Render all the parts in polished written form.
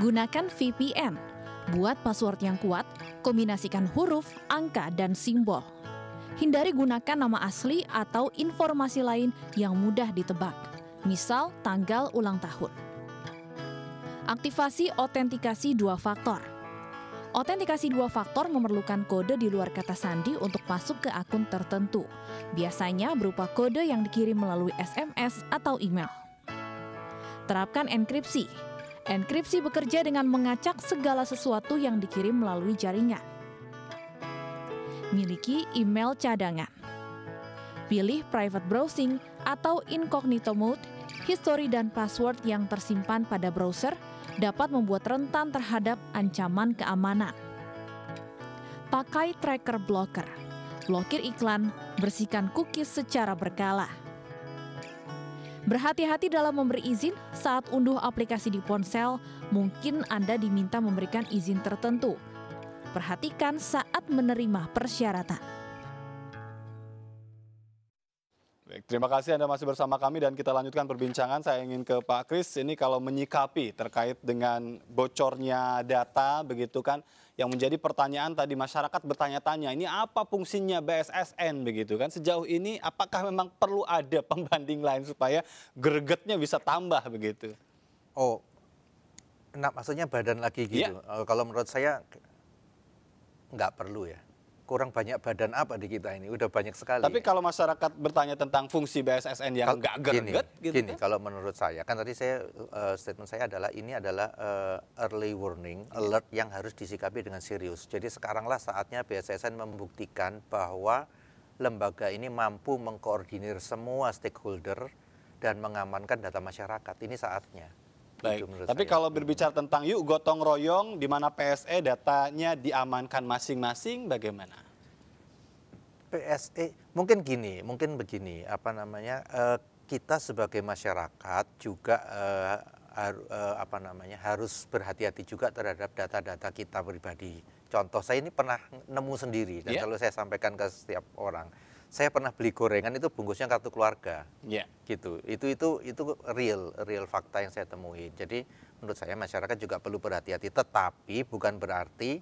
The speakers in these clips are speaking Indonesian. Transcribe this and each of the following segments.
Gunakan VPN. Buat password yang kuat, kombinasikan huruf, angka, dan simbol. Hindari gunakan nama asli atau informasi lain yang mudah ditebak, misal tanggal ulang tahun. Aktivasi autentikasi 2 faktor. Autentikasi 2 faktor memerlukan kode di luar kata sandi untuk masuk ke akun tertentu. Biasanya berupa kode yang dikirim melalui SMS atau email. Terapkan enkripsi. Enkripsi bekerja dengan mengacak segala sesuatu yang dikirim melalui jaringan. Miliki email cadangan. Pilih private browsing atau incognito mode. Histori dan password yang tersimpan pada browser dapat membuat rentan terhadap ancaman keamanan. Pakai tracker blocker. Blokir iklan, bersihkan cookies secara berkala. Berhati-hati dalam memberi izin saat unduh aplikasi di ponsel, mungkin Anda diminta memberikan izin tertentu. Perhatikan saat menerima persyaratan. Baik, terima kasih Anda masih bersama kami dan kita lanjutkan perbincangan. Saya ingin ke Pak Kris, ini kalau menyikapi terkait dengan bocornya data begitu kan, yang menjadi pertanyaan tadi masyarakat bertanya-tanya, ini apa fungsinya BSSN begitu kan? Sejauh ini apakah memang perlu ada pembanding lain supaya gregetnya bisa tambah begitu? Oh, nah maksudnya badan lagi gitu. Kalau menurut saya nggak perlu ya. Kurang banyak badan apa di kita ini, udah banyak sekali. Tapi kalau masyarakat bertanya tentang fungsi BSSN yang nggak greget gitu gini, kan? kalau menurut saya, kan tadi saya statement saya adalah ini adalah early warning, alert yang harus disikapi dengan serius. Jadi sekaranglah saatnya BSSN membuktikan bahwa lembaga ini mampu mengkoordinir semua stakeholder dan mengamankan data masyarakat. Ini saatnya. Baik, tapi kalau berbicara tentang yuk gotong royong, di mana PSE datanya diamankan masing-masing, bagaimana? PSE mungkin begini, apa namanya, kita sebagai masyarakat juga harus berhati-hati juga terhadap data-data kita pribadi. Contoh, saya ini pernah nemu sendiri dan selalu saya sampaikan ke setiap orang. Saya pernah beli gorengan itu bungkusnya kartu keluarga, gitu. Itu real fakta yang saya temuin. Jadi menurut saya masyarakat juga perlu berhati-hati. Tetapi bukan berarti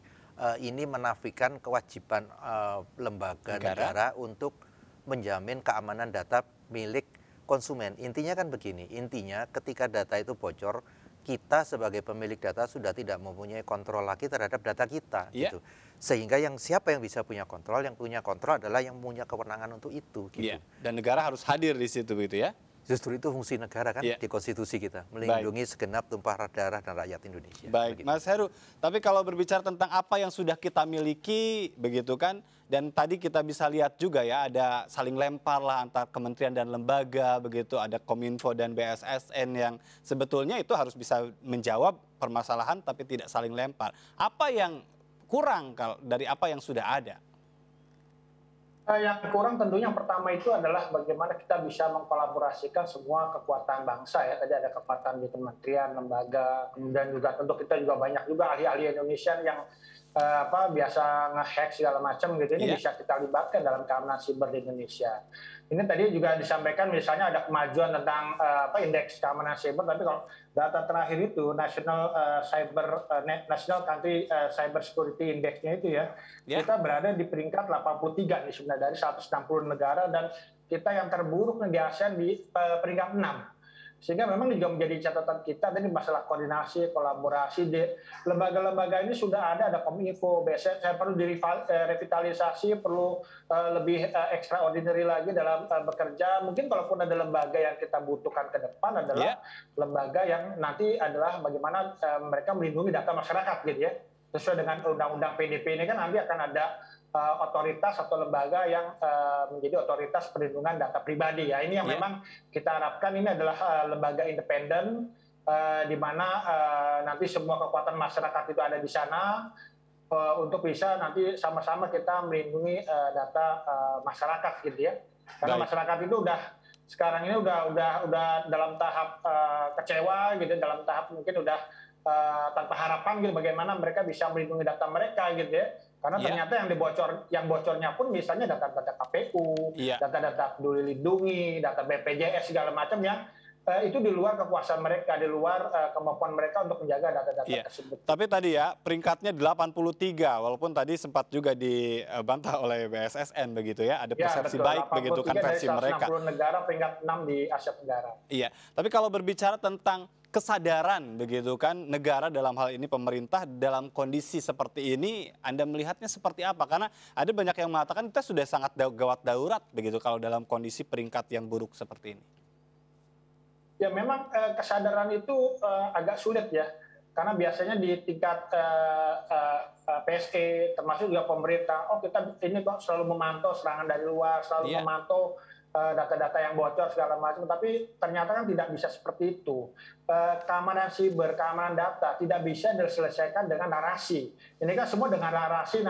ini menafikan kewajiban lembaga negara untuk menjamin keamanan data milik konsumen. Intinya kan begini. Intinya ketika data itu bocor, kita sebagai pemilik data sudah tidak mempunyai kontrol lagi terhadap data kita, gitu. Sehingga siapa yang bisa punya kontrol? Yang punya kontrol adalah yang punya kewenangan untuk itu, gitu. Dan negara harus hadir di situ, gitu ya? Justru itu fungsi negara kan di konstitusi kita, melindungi segenap tumpah darah dan rakyat Indonesia. Baik, begitu. Mas Heru, tapi kalau berbicara tentang apa yang sudah kita miliki, begitu kan, dan tadi kita bisa lihat juga ya, ada saling lempar lah antar kementerian dan lembaga, begitu, ada Kominfo dan BSSN yang sebetulnya itu harus bisa menjawab permasalahan tapi tidak saling lempar. Apa yang kurang dari apa yang sudah ada? Yang kurang tentunya yang pertama itu adalah bagaimana kita bisa mengkolaborasikan semua kekuatan bangsa ya. Tadi ada kekuatan di kementerian, lembaga, kemudian juga tentu kita juga banyak juga ahli-ahli Indonesia yang biasa nge-hack segala macam gitu. Ini bisa kita libatkan dalam keamanan siber di Indonesia. Ini tadi juga disampaikan misalnya ada kemajuan tentang indeks keamanan siber, tapi kalau data terakhir itu National Country Cyber Security Index-nya itu kita berada di peringkat 83 nih sebenarnya dari 160 negara, dan kita yang terburuk di ASEAN di peringkat 6. Sehingga memang juga menjadi catatan kita tadi masalah koordinasi, kolaborasi di lembaga-lembaga ini sudah ada Kominfo, BSSN, saya perlu direvitalisasi, perlu lebih extraordinary lagi dalam bekerja. Mungkin kalaupun ada lembaga yang kita butuhkan ke depan adalah lembaga yang nanti adalah bagaimana mereka melindungi data masyarakat gitu ya. Sesuai dengan Undang-Undang PDP ini kan nanti akan ada otoritas atau lembaga yang menjadi otoritas perlindungan data pribadi ya. Ini yang memang kita harapkan ini adalah lembaga independen di mana nanti semua kekuatan masyarakat itu ada di sana untuk bisa nanti sama-sama kita melindungi data masyarakat gitu ya. Karena masyarakat itu sekarang ini udah dalam tahap kecewa gitu, dalam tahap mungkin udah tanpa harapan gitu bagaimana mereka bisa melindungi data mereka gitu ya. Karena ternyata yang bocornya pun misalnya data-data KPU, data-data Peduli Lindungi, data BPJS segala macam yang itu di luar kekuasaan mereka, di luar kemampuan mereka untuk menjaga data-data tersebut. Tapi tadi ya peringkatnya 83, walaupun tadi sempat juga dibantah oleh BSSN begitu ya, ada persepsi baik begitu kan versi mereka. 160 negara peringkat 6 di Asia Tenggara. Iya, tapi kalau berbicara tentang kesadaran begitu kan negara dalam hal ini pemerintah dalam kondisi seperti ini, Anda melihatnya seperti apa? Karena ada banyak yang mengatakan kita sudah sangat gawat darurat begitu kalau dalam kondisi peringkat yang buruk seperti ini. Ya memang kesadaran itu agak sulit ya, karena biasanya di tingkat PSE termasuk juga pemerintah, kita ini kok selalu memantau serangan dari luar, selalu memantau data-data yang bocor segala macam, tapi ternyata kan tidak bisa seperti itu. Keamanan siber, keamanan data tidak bisa diselesaikan dengan narasi. Ini kan semua dengan narasi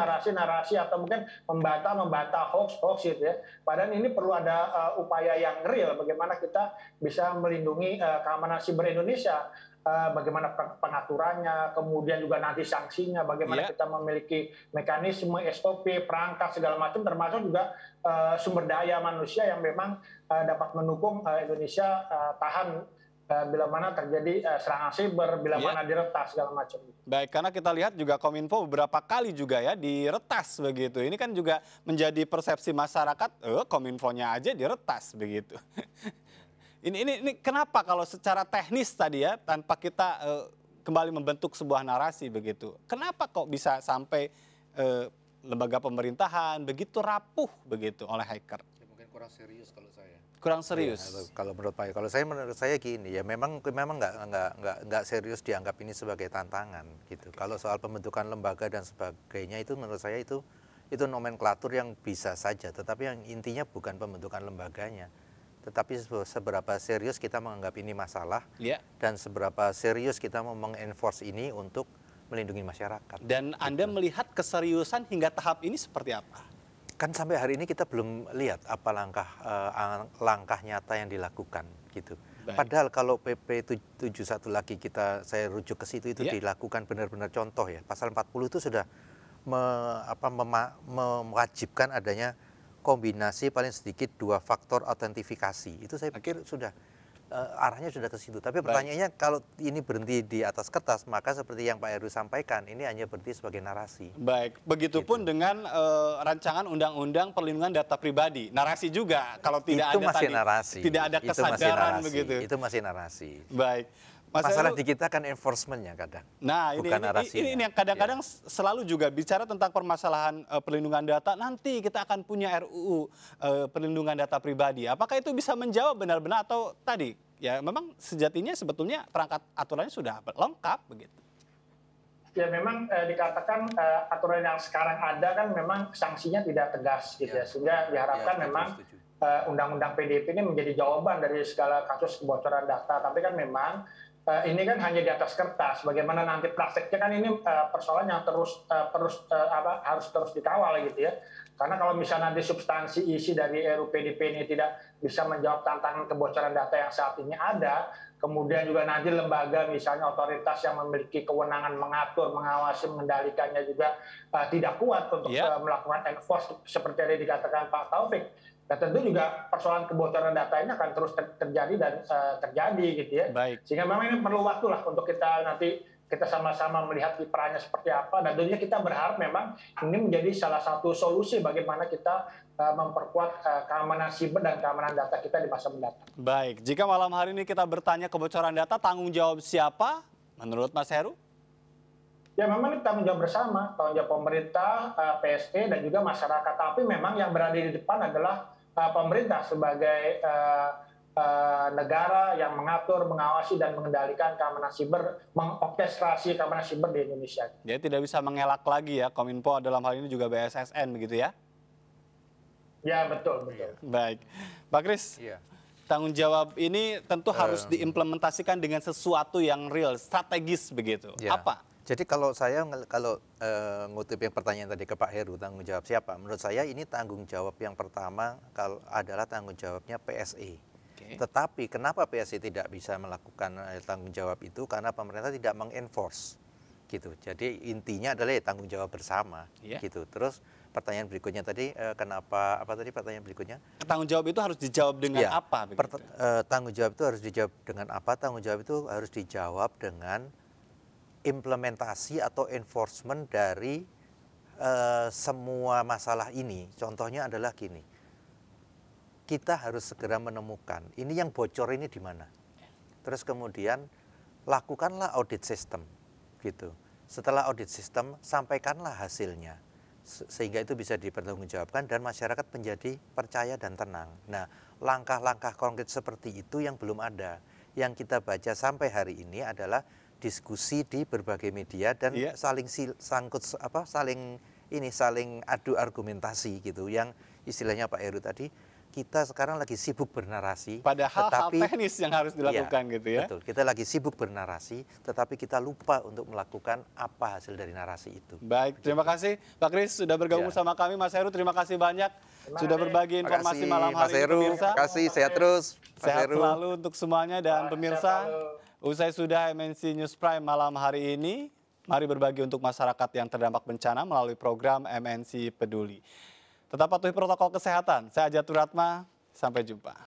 atau mungkin membantah hoax gitu ya. Padahal ini perlu ada upaya yang real bagaimana kita bisa melindungi keamanan siber Indonesia. Bagaimana pengaturannya, kemudian juga nanti sanksinya, bagaimana kita memiliki mekanisme, SOP, perangkat segala macam, termasuk juga sumber daya manusia yang memang dapat mendukung Indonesia tahan bila mana terjadi serangan siber, bila mana diretas segala macam. Baik, karena kita lihat juga Kominfo beberapa kali juga ya diretas begitu. Ini kan juga menjadi persepsi masyarakat, Kominfonya aja diretas begitu. Ini kenapa kalau secara teknis tadi ya tanpa kita kembali membentuk sebuah narasi begitu. Kenapa kok bisa sampai lembaga pemerintahan begitu rapuh begitu oleh hacker? Ya, mungkin kurang serius kalau saya. Kurang serius. Ya, kalau menurut saya gini ya memang nggak serius dianggap ini sebagai tantangan gitu. Kalau soal pembentukan lembaga dan sebagainya itu menurut saya itu nomenklatur yang bisa saja, tetapi yang intinya bukan pembentukan lembaganya. Tetapi seberapa serius kita menganggap ini masalah dan seberapa serius kita mau mengenforce ini untuk melindungi masyarakat. Dan Anda melihat keseriusan hingga tahap ini seperti apa? Kan sampai hari ini kita belum lihat apa langkah nyata yang dilakukan gitu. Baik. Padahal kalau PP 71 lagi saya rujuk ke situ itu dilakukan benar-benar contoh ya. Pasal 40 itu sudah mewajibkan adanya kombinasi paling sedikit 2 faktor autentifikasi. Itu saya pikir sudah arahnya sudah ke situ. Tapi pertanyaannya kalau ini berhenti di atas kertas, maka seperti yang Pak Heru sampaikan, ini hanya berhenti sebagai narasi. Baik, begitupun dengan rancangan undang-undang perlindungan data pribadi. Narasi juga kalau tidak itu ada masih tadi, narasi. Tidak ada kesadaran begitu. Itu masih narasi. Baik. Masalah di kita kan enforcementnya kadang. Nah ini yang kadang-kadang selalu juga bicara tentang permasalahan perlindungan data. Nanti kita akan punya RUU perlindungan data pribadi. Apakah itu bisa menjawab benar-benar atau tadi ya memang sejatinya sebetulnya perangkat aturannya sudah lengkap begitu? Ya memang dikatakan aturan yang sekarang ada kan memang sanksinya tidak tegas gitu ya, sehingga diharapkan memang undang-undang PDP ini menjadi jawaban dari segala kasus kebocoran data. Tapi kan memang ini kan hanya di atas kertas. Bagaimana nanti prakteknya kan ini persoalan yang harus terus dikawal gitu ya. Karena kalau misalnya nanti substansi isi dari RUU PDP ini tidak bisa menjawab tantangan kebocoran data yang saat ini ada, kemudian juga nanti lembaga misalnya otoritas yang memiliki kewenangan mengatur, mengawasi, mengendalikannya juga tidak kuat untuk melakukan enforce seperti yang dikatakan Pak Taufik. Nah, tentu juga persoalan kebocoran data ini akan terus terjadi dan terjadi gitu ya. Baik. Sehingga memang ini perlu waktu lah untuk kita nanti kita sama-sama melihat kiprahnya seperti apa, dan tentunya kita berharap memang ini menjadi salah satu solusi bagaimana kita memperkuat keamanan siber dan keamanan data kita di masa mendatang. Baik, jika malam hari ini kita bertanya kebocoran data, tanggung jawab siapa menurut Mas Heru? Ya memang ini tanggung jawab bersama, tanggung jawab pemerintah, PSE dan juga masyarakat. Tapi memang yang berada di depan adalah pemerintah sebagai negara yang mengatur, mengawasi dan mengendalikan keamanan siber, mengorkestrasi keamanan siber di Indonesia. Dia tidak bisa mengelak lagi ya, Kominfo dalam hal ini juga BSSN begitu ya? Ya betul. Baik, Pak Kris. Tanggung jawab ini tentu harus diimplementasikan dengan sesuatu yang real, strategis begitu. Apa? Jadi kalau saya ngutip yang pertanyaan tadi ke Pak Heru, tanggung jawab siapa? Menurut saya ini tanggung jawab yang pertama adalah tanggung jawabnya PSE. Tetapi kenapa PSE tidak bisa melakukan tanggung jawab itu? Karena pemerintah tidak mengenforce, gitu. Jadi intinya adalah tanggung jawab bersama, gitu. Terus pertanyaan berikutnya tadi, kenapa, apa tadi pertanyaan berikutnya? Tanggung jawab itu harus dijawab dengan ya, apa? Tanggung jawab itu harus dijawab dengan apa? Tanggung jawab itu harus dijawab dengan implementasi atau enforcement dari semua masalah ini. Contohnya adalah gini, kita harus segera menemukan, ini yang bocor ini di mana. Terus kemudian lakukanlah audit sistem, gitu. Setelah audit sistem, sampaikanlah hasilnya. Sehingga itu bisa dipertanggungjawabkan dan masyarakat menjadi percaya dan tenang. Nah, langkah-langkah konkret seperti itu yang belum ada. Yang kita baca sampai hari ini adalah diskusi di berbagai media dan saling adu argumentasi gitu. Yang istilahnya Pak Heru tadi, kita sekarang lagi sibuk bernarasi. Padahal hal teknis yang harus dilakukan gitu ya. Betul, kita lagi sibuk bernarasi, tetapi kita lupa untuk melakukan apa hasil dari narasi itu. Baik, terima kasih Pak Kris sudah bergabung bersama kami. Mas Heru, terima kasih banyak sudah berbagi informasi malam hari ini, pemirsa. Terima kasih, sehat terus. Sehat selalu untuk semuanya dan pemirsa. Usai sudah MNC News Prime malam hari ini, mari berbagi untuk masyarakat yang terdampak bencana melalui program MNC Peduli. Tetap patuhi protokol kesehatan. Saya Ajatur Ratma, sampai jumpa.